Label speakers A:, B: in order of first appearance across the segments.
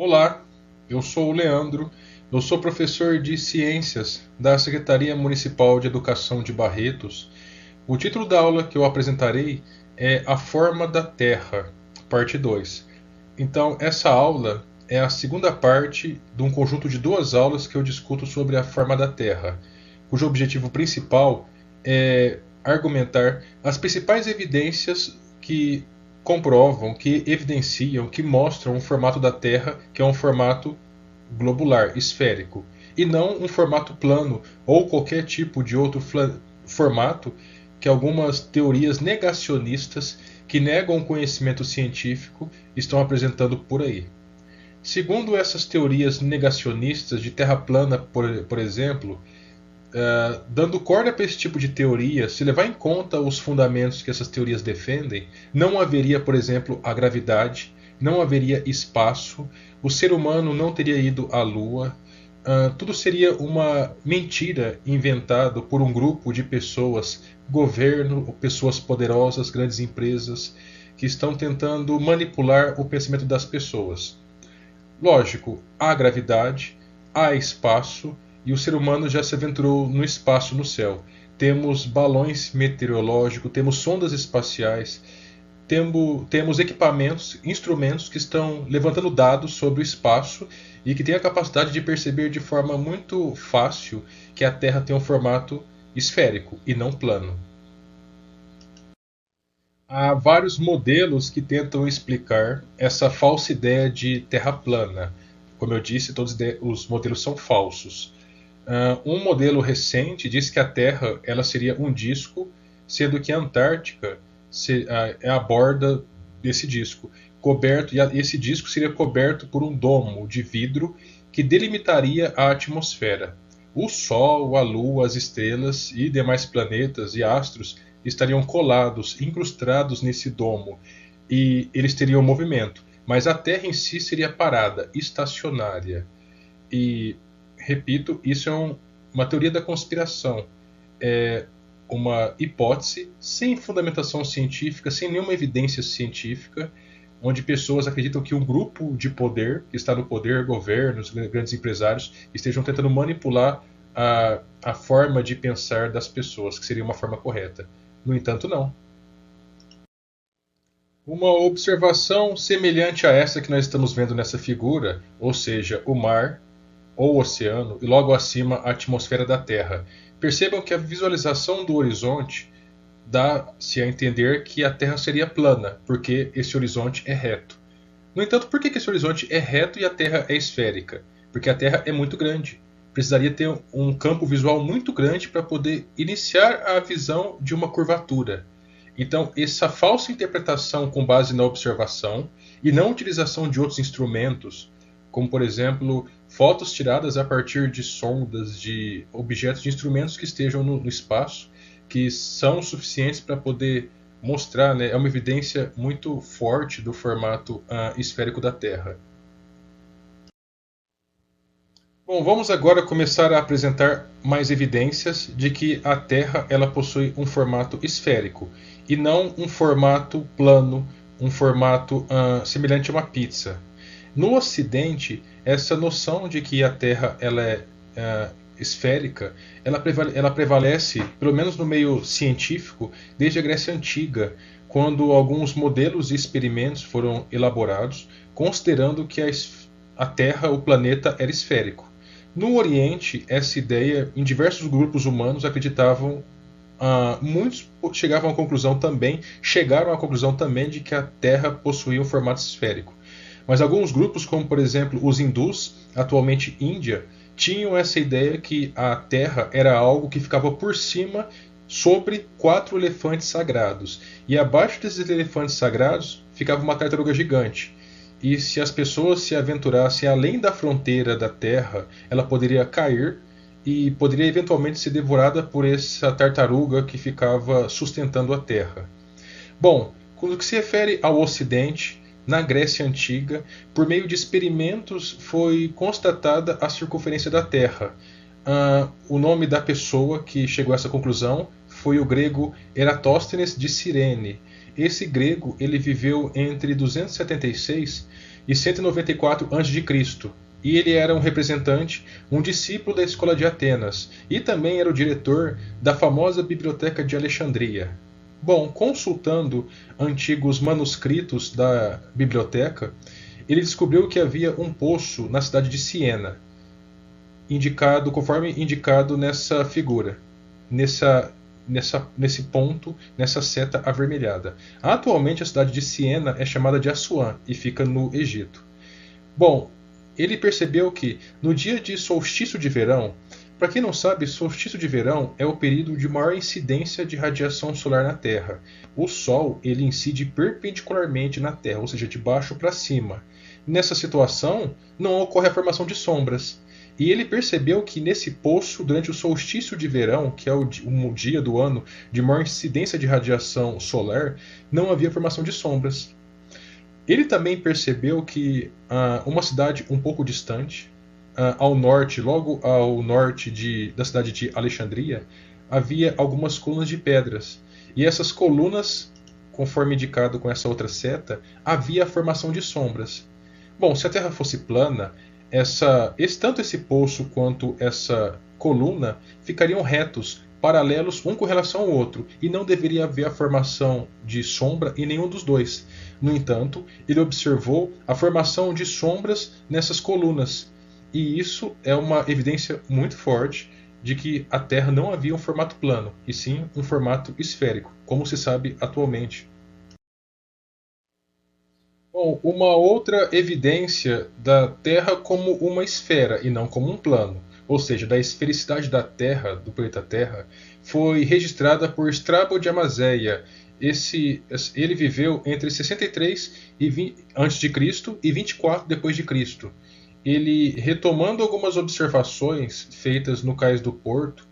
A: Olá, eu sou o Leandro, eu sou professor de Ciências da Secretaria Municipal de Educação de Barretos. O título da aula que eu apresentarei é A Forma da Terra, parte 2. Então, essa aula é a segunda parte de um conjunto de duas aulas que eu discuto sobre a forma da Terra, cujo objetivo principal é argumentar as principais evidências que comprovam, que evidenciam, que mostram o formato da Terra, que é um formato globular, esférico, e não um formato plano ou qualquer tipo de outro formato que algumas teorias negacionistas que negam o conhecimento científico estão apresentando por aí. Segundo essas teorias negacionistas de Terra plana, por exemplo, dando corda para esse tipo de teoria, se levar em conta os fundamentos que essas teorias defendem, não haveria, por exemplo, a gravidade, não haveria espaço, o ser humano não teria ido à Lua, tudo seria uma mentira inventada por um grupo de pessoas, governo, pessoas poderosas, grandes empresas, que estão tentando manipular o pensamento das pessoas. Lógico, há gravidade, há espaço e o ser humano já se aventurou no espaço, no céu. Temos balões meteorológicos, temos sondas espaciais, temos equipamentos, instrumentos que estão levantando dados sobre o espaço e que têm a capacidade de perceber de forma muito fácil que a Terra tem um formato esférico e não plano. Há vários modelos que tentam explicar essa falsa ideia de Terra plana. Como eu disse, todos os modelos são falsos. Um modelo recente diz que a Terra ela seria um disco, sendo que a Antártica é a borda desse disco, coberto, e esse disco seria coberto por um domo de vidro que delimitaria a atmosfera. O Sol, a Lua, as estrelas e demais planetas e astros estariam colados, incrustados nesse domo, e eles teriam movimento, mas a Terra em si seria parada, estacionária. E, repito, isso é uma teoria da conspiração. É uma hipótese sem fundamentação científica, sem nenhuma evidência científica, onde pessoas acreditam que um grupo de poder, que está no poder, governos, grandes empresários, estejam tentando manipular a forma de pensar das pessoas, que seria uma forma correta. No entanto, não. Uma observação semelhante a essa que nós estamos vendo nessa figura, ou seja, o mar ou oceano e logo acima a atmosfera da Terra. Percebam que a visualização do horizonte dá-se a entender que a Terra seria plana, porque esse horizonte é reto. No entanto, por que esse horizonte é reto e a Terra é esférica? Porque a Terra é muito grande. Precisaria ter um campo visual muito grande para poder iniciar a visão de uma curvatura. Então, essa falsa interpretação com base na observação e não utilização de outros instrumentos, como por exemplo fotos tiradas a partir de sondas, de objetos, de instrumentos que estejam no espaço, que são suficientes para poder mostrar, né, é uma evidência muito forte do formato esférico da Terra. Bom, vamos agora começar a apresentar mais evidências de que a Terra ela possui um formato esférico e não um formato plano, um formato semelhante a uma pizza. No Ocidente, essa noção de que a Terra ela é esférica, ela prevalece, pelo menos no meio científico, desde a Grécia Antiga, quando alguns modelos e experimentos foram elaborados, considerando que a Terra, o planeta, era esférico. No Oriente, essa ideia, em diversos grupos humanos, acreditavam, muitos chegaram à conclusão também de que a Terra possuía um formato esférico. Mas alguns grupos, como por exemplo os hindus, atualmente Índia, tinham essa ideia que a Terra era algo que ficava por cima sobre 4 elefantes sagrados. E abaixo desses elefantes sagrados ficava uma tartaruga gigante. E se as pessoas se aventurassem além da fronteira da Terra, ela poderia cair e poderia eventualmente ser devorada por essa tartaruga que ficava sustentando a Terra. Bom, quando que se refere ao Ocidente, na Grécia Antiga, por meio de experimentos foi constatada a circunferência da Terra. O nome da pessoa que chegou a essa conclusão foi o grego Eratóstenes de Cirene. Esse grego ele viveu entre 276 e 194 a.C. E ele era um representante, um discípulo da escola de Atenas, e também era o diretor da famosa Biblioteca de Alexandria. Bom, consultando antigos manuscritos da biblioteca, ele descobriu que havia um poço na cidade de Siena, conforme indicado nessa figura, nesse ponto, nessa seta avermelhada. Atualmente a cidade de Siena é chamada de Assuã e fica no Egito. Bom, ele percebeu que no dia de solstício de verão, para quem não sabe, solstício de verão é o período de maior incidência de radiação solar na Terra. O Sol ele incide perpendicularmente na Terra, ou seja, de baixo para cima. Nessa situação, não ocorre a formação de sombras. E ele percebeu que nesse poço, durante o solstício de verão, que é o dia do ano de maior incidência de radiação solar, não havia formação de sombras. Ele também percebeu que uma cidade um pouco distante, ao norte, logo ao norte da cidade de Alexandria, havia algumas colunas de pedras. E essas colunas, conforme indicado com essa outra seta, havia a formação de sombras. Bom, se a Terra fosse plana, tanto esse poço quanto essa coluna ficariam retos, paralelos um com relação ao outro, e não deveria haver a formação de sombra em nenhum dos dois. No entanto, ele observou a formação de sombras nessas colunas, e isso é uma evidência muito forte de que a Terra não havia um formato plano, e sim um formato esférico, como se sabe atualmente. Bom, uma outra evidência da Terra como uma esfera e não como um plano, ou seja, da esfericidade da Terra, do planeta Terra, foi registrada por Strabo de Amazeia. Ele viveu entre 63 a.C. e 24 depois de Cristo. Ele, retomando algumas observações feitas no cais do Porto,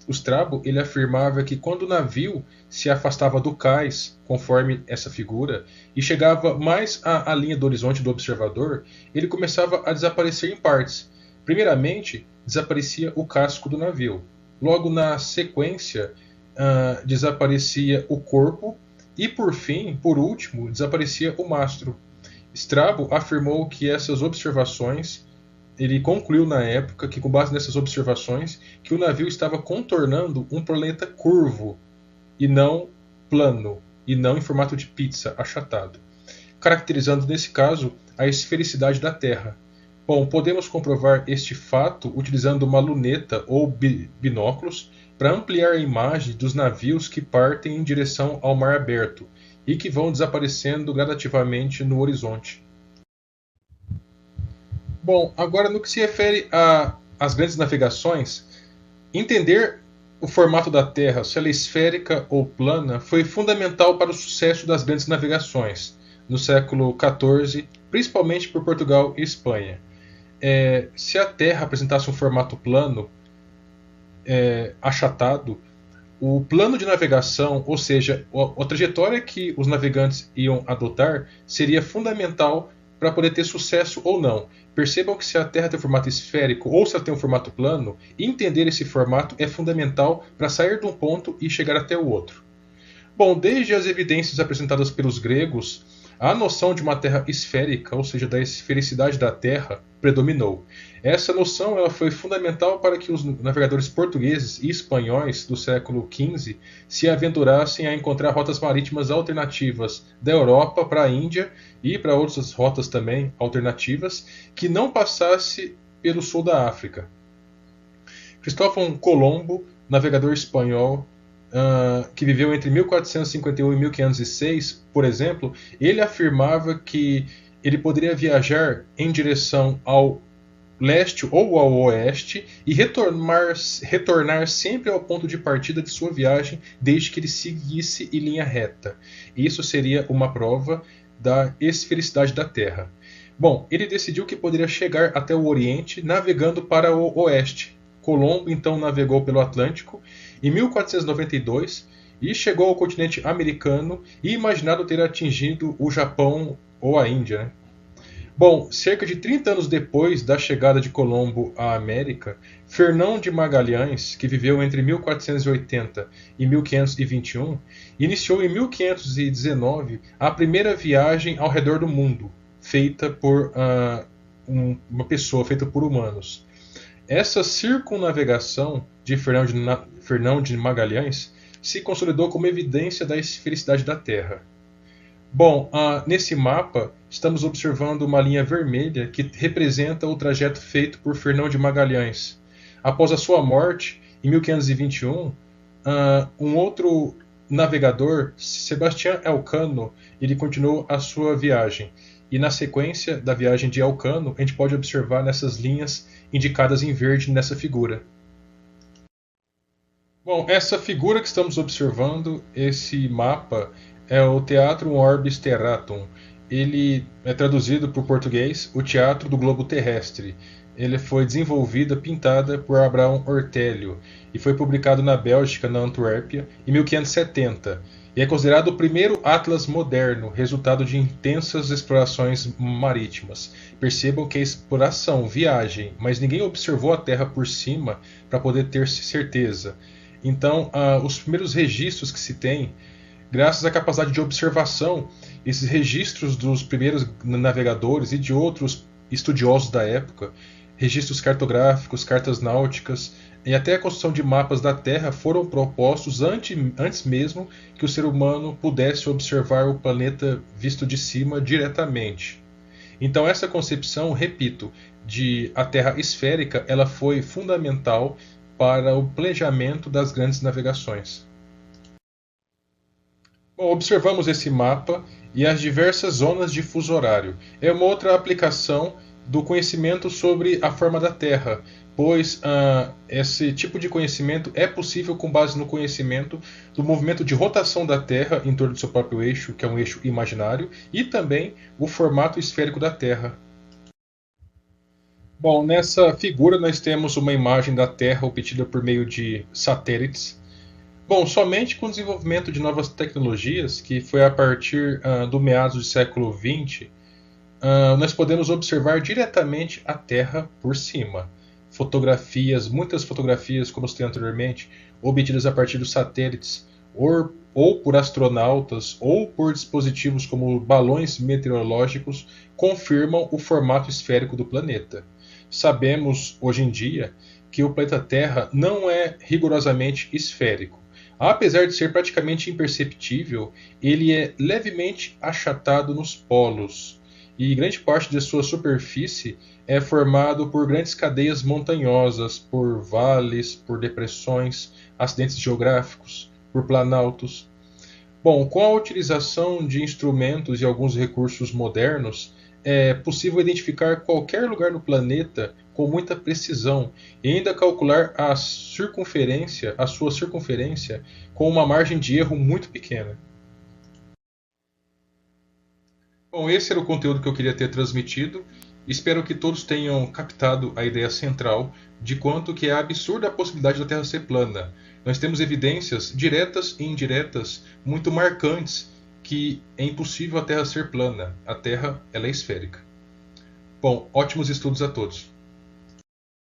A: o Strabo ele afirmava que quando o navio se afastava do cais, conforme essa figura, e chegava mais à linha do horizonte do observador, ele começava a desaparecer em partes. Primeiramente, desaparecia o casco do navio. Logo na sequência, desaparecia o corpo e, por fim, por último, desaparecia o mastro. Strabo afirmou que essas observações, ele concluiu na época que, com base nessas observações, que o navio estava contornando um planeta curvo e não plano, e não em formato de pizza achatado, caracterizando nesse caso a esfericidade da Terra. Bom, podemos comprovar este fato utilizando uma luneta ou binóculos para ampliar a imagem dos navios que partem em direção ao mar aberto e que vão desaparecendo gradativamente no horizonte. Bom, agora no que se refere às grandes navegações, entender o formato da Terra, se ela é esférica ou plana, foi fundamental para o sucesso das grandes navegações no século XIV, principalmente por Portugal e Espanha. Se a Terra apresentasse um formato plano, achatado, o plano de navegação, ou seja, a trajetória que os navegantes iam adotar, seria fundamental para poder ter sucesso ou não. Percebam que se a Terra tem um formato esférico ou se ela tem um formato plano, entender esse formato é fundamental para sair de um ponto e chegar até o outro. Bom, desde as evidências apresentadas pelos gregos, a noção de uma Terra esférica, ou seja, da esfericidade da Terra, predominou. Essa noção ela foi fundamental para que os navegadores portugueses e espanhóis do século XV se aventurassem a encontrar rotas marítimas alternativas da Europa para a Índia e para outras rotas também alternativas que não passasse pelo sul da África. Cristóvão Colombo, navegador espanhol, que viveu entre 1451 e 1506, por exemplo, ele afirmava que ele poderia viajar em direção ao leste ou ao oeste e retornar sempre ao ponto de partida de sua viagem, desde que ele seguisse em linha reta. Isso seria uma prova da esfericidade da Terra. Bom, ele decidiu que poderia chegar até o Oriente navegando para o oeste. Colombo então navegou pelo Atlântico em 1492 e chegou ao continente americano e imaginado ter atingido o Japão ou a Índia, né? Bom, cerca de 30 anos depois da chegada de Colombo à América, Fernão de Magalhães, que viveu entre 1480 e 1521, iniciou em 1519 a primeira viagem ao redor do mundo. feita por uma pessoa, feita por humanos. Essa circunnavegação de Fernão de Magalhães se consolidou como evidência da esfericidade da Terra. Bom, nesse mapa estamos observando uma linha vermelha que representa o trajeto feito por Fernão de Magalhães. Após a sua morte, em 1521, um outro navegador, Sebastião Elcano, ele continuou a sua viagem. E na sequência da viagem de Elcano, a gente pode observar nessas linhas indicadas em verde nessa figura. Bom, essa figura que estamos observando, esse mapa, é o Teatrum Orbis Terratum. Ele é traduzido para o português o Teatro do Globo Terrestre. Ele foi desenvolvida, pintada por Abraão Ortélio e foi publicado na Bélgica, na Antuérpia, em 1570. E é considerado o primeiro atlas moderno, resultado de intensas explorações marítimas. Percebam que é exploração, viagem, mas ninguém observou a Terra por cima para poder ter certeza. Então, os primeiros registros que se tem, graças à capacidade de observação, esses registros dos primeiros navegadores e de outros estudiosos da época, registros cartográficos, cartas náuticas e até a construção de mapas da Terra foram propostos antes mesmo que o ser humano pudesse observar o planeta visto de cima diretamente. Então essa concepção, repito, de a Terra esférica, ela foi fundamental para o planejamento das grandes navegações. Bom, observamos esse mapa e as diversas zonas de fuso horário. É uma outra aplicação do conhecimento sobre a forma da Terra, pois esse tipo de conhecimento é possível com base no conhecimento do movimento de rotação da Terra em torno do seu próprio eixo, que é um eixo imaginário, e também o formato esférico da Terra. Bom, nessa figura nós temos uma imagem da Terra obtida por meio de satélites. Bom, somente com o desenvolvimento de novas tecnologias, que foi a partir do meados do século XX, nós podemos observar diretamente a Terra por cima. Fotografias, muitas fotografias, como eu citei anteriormente, obtidas a partir dos satélites, ou por astronautas, ou por dispositivos como balões meteorológicos, confirmam o formato esférico do planeta. Sabemos, hoje em dia, que o planeta Terra não é rigorosamente esférico. Apesar de ser praticamente imperceptível, ele é levemente achatado nos polos, e grande parte de sua superfície é formado por grandes cadeias montanhosas, por vales, por depressões, acidentes geográficos, por planaltos. Bom, com a utilização de instrumentos e alguns recursos modernos, é possível identificar qualquer lugar no planeta com muita precisão e ainda calcular a sua circunferência, com uma margem de erro muito pequena. Bom, esse era o conteúdo que eu queria ter transmitido. Espero que todos tenham captado a ideia central de quanto que é absurda a possibilidade da Terra ser plana. Nós temos evidências diretas e indiretas muito marcantes que é impossível a Terra ser plana. A Terra ela é esférica. Bom, ótimos estudos a todos.